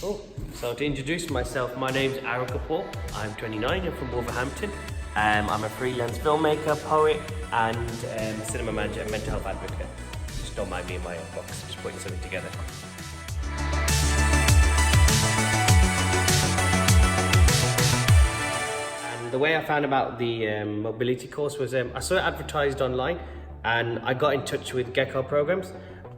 Cool. So to introduce myself, my name's Arun. I'm 29, I'm from Wolverhampton. I'm a freelance filmmaker, poet, and cinema manager and mental health advocate. Just don't mind me in my box, just putting something together. And the way I found about the mobility course was I saw it advertised online and I got in touch with Gecko Programmes.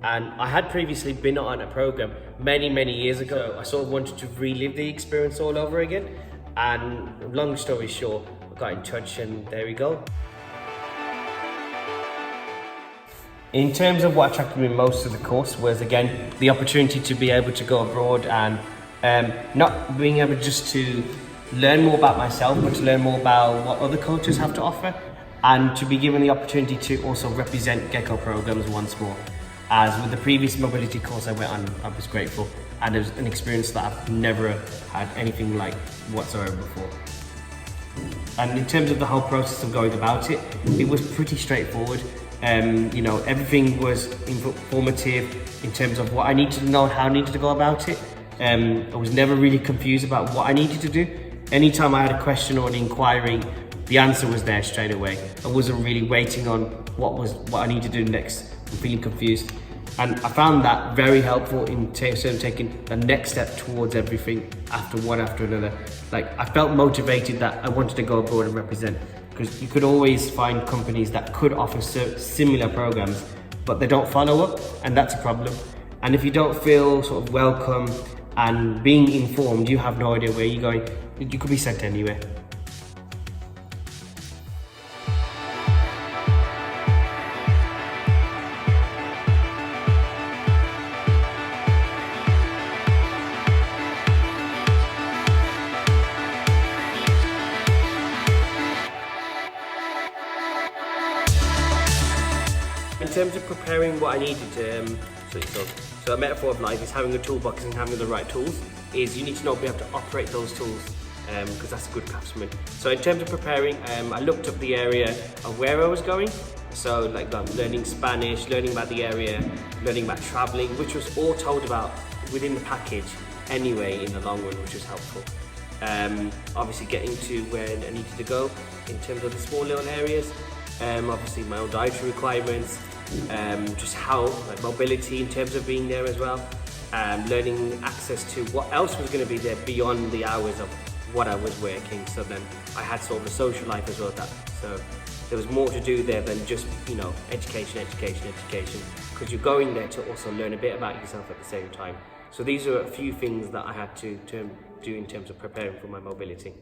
And I had previously been on a program many years ago. I sort of wanted to relive the experience all over again. And long story short, I got in touch and there we go. In terms of what attracted me most to the course was, again, the opportunity to be able to go abroad and not being able just to learn more about myself, but to learn more about what other cultures have to offer, and to be given the opportunity to also represent Gecko Programmes once more. As with the previous mobility course I went on, I was grateful, and it was an experience that I've never had anything like whatsoever before. And in terms of the whole process of going about it, it was pretty straightforward. Everything was informative in terms of what I needed to know, how I needed to go about it. I was never really confused about what I needed to do. Anytime I had a question or an inquiry, the answer was there straight away. I wasn't really waiting on what I needed to do next and feeling confused. And I found that very helpful in terms of taking the next step towards everything after one after another. Like, I felt motivated that I wanted to go abroad and represent, because you could always find companies that could offer similar programs, but they don't follow up, and that's a problem. And if you don't feel sort of welcome and being informed, you have no idea where you're going, you could be sent anywhere. In terms of preparing what I needed, so a metaphor of life is having a toolbox and having the right tools. Is you need to be able to operate those tools, because that's a good craftsman. So in terms of preparing, I looked up the area of where I was going. So like learning Spanish, learning about the area, learning about traveling, which was all told about within the package anyway in the long run, which was helpful. Obviously getting to where I needed to go in terms of the small little areas. Obviously my own dietary requirements, just how mobility in terms of being there as well, learning access to what else was going to be there beyond the hours of what I was working. So then I had sort of a social life as well. So there was more to do there than just education, because you're going there to also learn a bit about yourself at the same time. So these are a few things that I had to do in terms of preparing for my mobility.